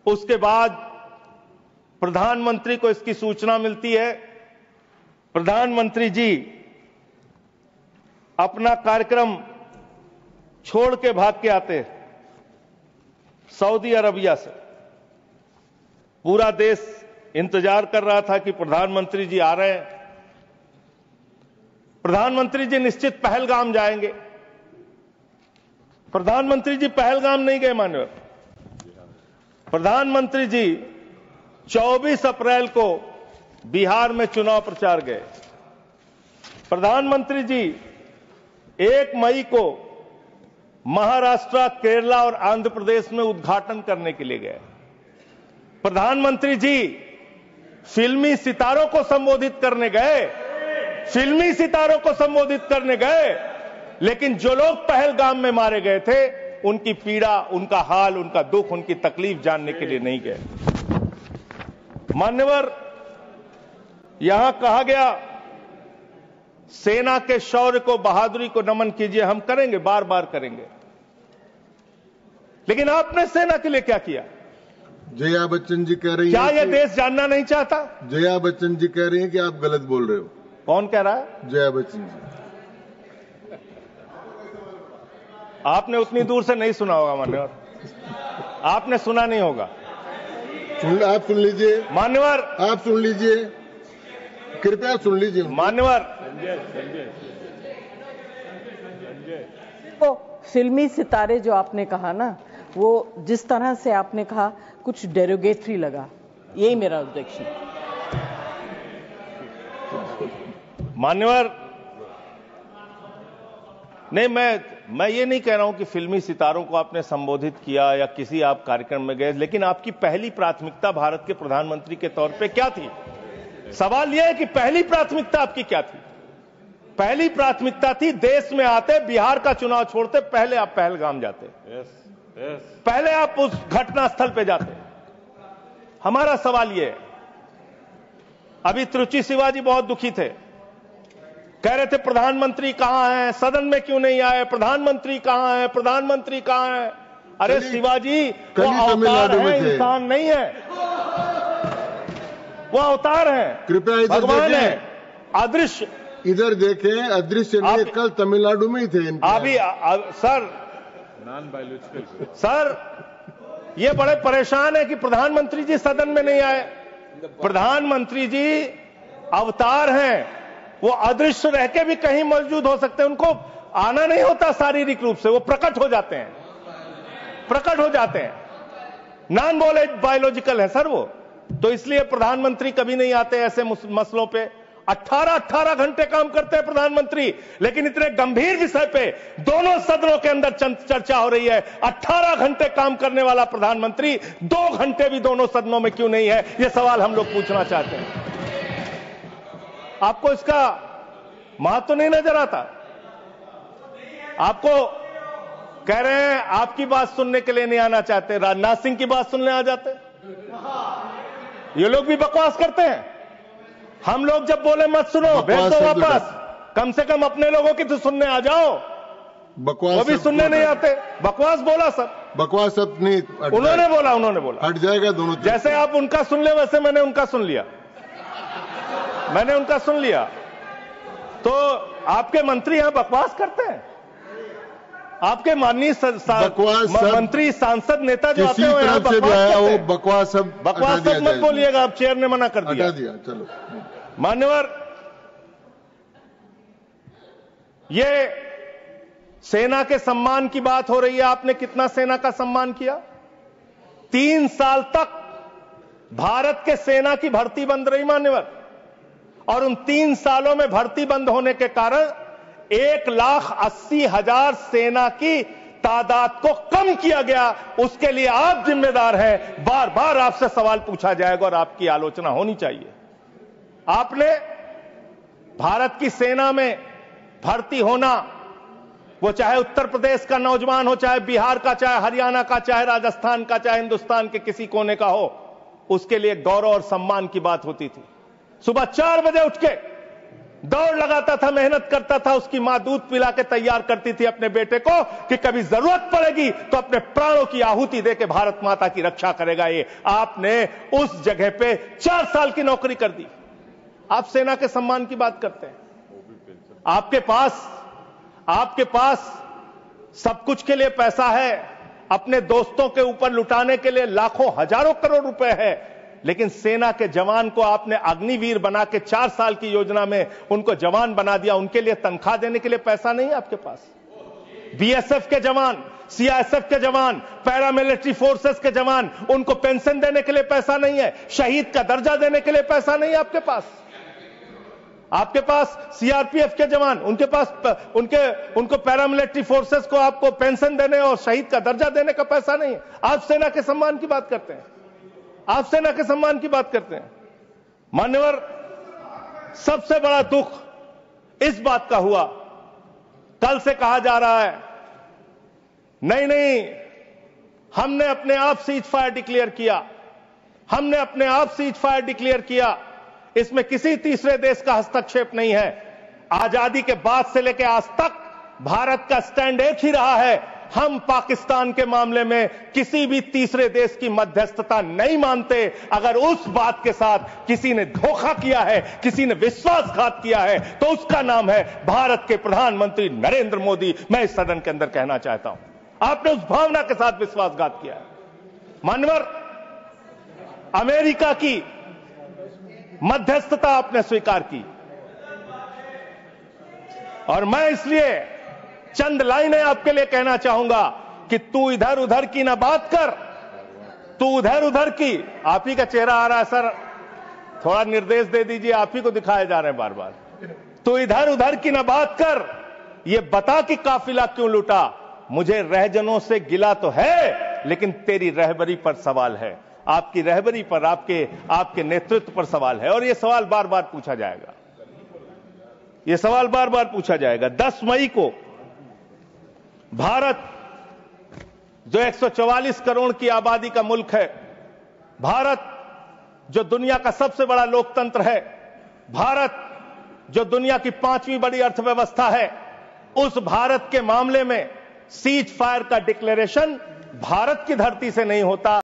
उसके बाद प्रधानमंत्री को इसकी सूचना मिलती है। प्रधानमंत्री जी अपना कार्यक्रम छोड़ के भाग के आते सऊदी अरबिया से। पूरा देश इंतजार कर रहा था कि प्रधानमंत्री जी आ रहे हैं। प्रधानमंत्री जी निश्चित पहलगाम जाएंगे। प्रधानमंत्री जी पहलगाम नहीं गए मान्यवर। प्रधानमंत्री जी 24 अप्रैल को बिहार में चुनाव प्रचार गए। प्रधानमंत्री जी 1 मई को महाराष्ट्र, केरला और आंध्र प्रदेश में उद्घाटन करने के लिए गए। प्रधानमंत्री जी फिल्मी सितारों को संबोधित करने गए, फिल्मी सितारों को संबोधित करने गए, लेकिन जो लोग पहलगाम में मारे गए थे उनकी पीड़ा, उनका हाल, उनका दुख, उनकी तकलीफ जानने के लिए नहीं गए। मान्यवर, यहां कहा गया सेना के शौर्य को, बहादुरी को नमन कीजिए। हम करेंगे, बार बार करेंगे, लेकिन आपने सेना के लिए क्या किया? जया बच्चन जी कह रही हैं, क्या यह देश जानना नहीं चाहता? जया बच्चन जी कह रही हैं कि आप गलत बोल रहे हो। कौन कह रहा है? जया बच्चन जी। आपने उतनी दूर से नहीं सुना होगा मान्यवर, आपने सुना नहीं होगा। आप सुन लीजिए मान्यवर, आप सुन लीजिए, कृपया सुन लीजिए मान्यवर। तो फिल्मी सितारे जो आपने कहा ना, वो जिस तरह से आपने कहा कुछ डेरोगेटरी लगा, यही मेरा ऑब्जेक्शन। मान्यवर, नहीं, मैं ये नहीं कह रहा हूं कि फिल्मी सितारों को आपने संबोधित किया या किसी आप कार्यक्रम में गए, लेकिन आपकी पहली प्राथमिकता भारत के प्रधानमंत्री के तौर पे क्या थी? सवाल यह है कि पहली प्राथमिकता आपकी क्या थी? पहली प्राथमिकता थी देश में आते, बिहार का चुनाव छोड़ते, पहले आप पहलगाम जाते। पहले आप उस घटनास्थल पे जाते। हमारा सवाल यह है, अभी त्रुचि शिवाजी बहुत दुखी थे, कह रहे थे प्रधानमंत्री कहां हैं, सदन में क्यों नहीं आए, प्रधानमंत्री कहां हैं, प्रधानमंत्री कहां हैं? अरे शिवाजी, वो अवतार है, इंसान नहीं है, वो अवतार है, कृपया भगवान है, अदृश्य। इधर देखें, अदृश्य नहीं, कल तमिलनाडु में ही थे अभी सर, नॉन बायोलॉजिकल सर, ये बड़े परेशान है कि प्रधानमंत्री जी सदन में नहीं आए। प्रधानमंत्री जी अवतार हैं, वो अदृश्य रह के भी कहीं मौजूद हो सकते हैं, उनको आना नहीं होता शारीरिक रूप से, वो प्रकट हो जाते हैं, प्रकट हो जाते हैं। नॉन बायोलॉजिकल है सर वो, तो इसलिए प्रधानमंत्री कभी नहीं आते ऐसे मसलों पे। 18 घंटे काम करते हैं प्रधानमंत्री, लेकिन इतने गंभीर विषय पे दोनों सदनों के अंदर चर्चा हो रही है। 18 घंटे काम करने वाला प्रधानमंत्री 2 घंटे भी दोनों सदनों में क्यों नहीं है, यह सवाल हम लोग पूछना चाहते हैं। आपको इसका महत्व नहीं नजर आता? आपको कह रहे हैं आपकी बात सुनने के लिए नहीं आना चाहते, राजनाथ सिंह की बात सुनने आ जाते। ये लोग भी बकवास करते हैं। हम लोग जब बोले मत सुनो, भेज दो वापस, कम से कम अपने लोगों की तो सुनने आ जाओ। बकवास वो भी सुनने नहीं आते। बकवास बोला सर, बकवास सब नहीं, उन्होंने बोला हट जाएगा दोनों। जैसे आप उनका सुन ले वैसे मैंने उनका सुन लिया, मैंने उनका सुन लिया। तो आपके मंत्री यहां बकवास करते हैं? आपके माननीय मंत्री, सांसद, नेता जो आते हैं यहां बकवास सब मत बोलिएगा, आप चेयर ने मना कर दिया। चलो मान्यवर, ये सेना के सम्मान की बात हो रही है। आपने कितना सेना का सम्मान किया? 3 साल तक भारत के सेना की भर्ती बंद रही मान्यवर, और उन 3 सालों में भर्ती बंद होने के कारण 1,80,000 सेना की तादाद को कम किया गया। उसके लिए आप जिम्मेदार हैं। बार बार आपसे सवाल पूछा जाएगा और आपकी आलोचना होनी चाहिए। आपने भारत की सेना में भर्ती होना, वो चाहे उत्तर प्रदेश का नौजवान हो, चाहे बिहार का, चाहे हरियाणा का, चाहे राजस्थान का, चाहे हिंदुस्तान के किसी कोने का हो, उसके लिए गौरव और सम्मान की बात होती थी। सुबह 4 बजे उठ के दौड़ लगाता था, मेहनत करता था, उसकी मां दूध पिला के तैयार करती थी अपने बेटे को कि कभी जरूरत पड़ेगी तो अपने प्राणों की आहुति देके भारत माता की रक्षा करेगा। ये आपने उस जगह पे 4 साल की नौकरी कर दी। आप सेना के सम्मान की बात करते हैं। आपके पास सब कुछ के लिए पैसा है, अपने दोस्तों के ऊपर लुटाने के लिए लाखों हजारों करोड़ रुपए है, लेकिन सेना के जवान को आपने अग्निवीर बना के 4 साल की योजना में उनको जवान बना दिया। उनके लिए तनख्वाह देने के लिए पैसा नहीं है आपके पास। बीएसएफ के जवान, सीआईएसएफ के जवान, पैरामिलिट्री फोर्सेस के जवान, उनको पेंशन देने के लिए पैसा नहीं है, शहीद का दर्जा देने के लिए पैसा नहीं है आपके पास। आपके पास सीआरपीएफ के जवान, उनको पैरामिलिट्री फोर्सेस को आपको पेंशन देने और शहीद का दर्जा देने का पैसा नहीं है। आप सेना के सम्मान की बात करते हैं। आप सेना के सम्मान की बात करते हैं। मान्यवर, सबसे बड़ा दुख इस बात का हुआ, कल से कहा जा रहा है नहीं, हमने अपने आप सीज फायर डिक्लेयर किया, हमने अपने आप सीज फायर डिक्लेयर किया, इसमें किसी तीसरे देश का हस्तक्षेप नहीं है। आजादी के बाद से लेकर आज तक भारत का स्टैंड एक ही रहा है, हम पाकिस्तान के मामले में किसी भी तीसरे देश की मध्यस्थता नहीं मानते। अगर उस बात के साथ किसी ने धोखा किया है, किसी ने विश्वासघात किया है, तो उसका नाम है भारत के प्रधानमंत्री नरेंद्र मोदी। मैं इस सदन के अंदर कहना चाहता हूं, आपने उस भावना के साथ विश्वासघात किया है। मान्यवर, अमेरिका की मध्यस्थता आपने स्वीकार की, और मैं इसलिए चंद लाइनें आपके लिए कहना चाहूंगा कि तू इधर उधर की ना बात कर, तू उधर उधर की। आप ही का चेहरा आ रहा है सर, थोड़ा निर्देश दे दीजिए, आप ही को दिखाए जा रहे हैं बार बार। तू इधर उधर की ना बात कर, ये बता कि काफिला क्यों लूटा। मुझे रहजनों से गिला तो है, लेकिन तेरी रहबरी पर सवाल है, आपकी रहबरी पर, आपके नेतृत्व पर सवाल है, और यह सवाल बार बार पूछा जाएगा। यह सवाल बार बार पूछा जाएगा। 10 मई को भारत, जो 144 करोड़ की आबादी का मुल्क है, भारत जो दुनिया का सबसे बड़ा लोकतंत्र है, भारत जो दुनिया की 5वीं बड़ी अर्थव्यवस्था है, उस भारत के मामले में सीज फायर का डिक्लेरेशन भारत की धरती से नहीं होता।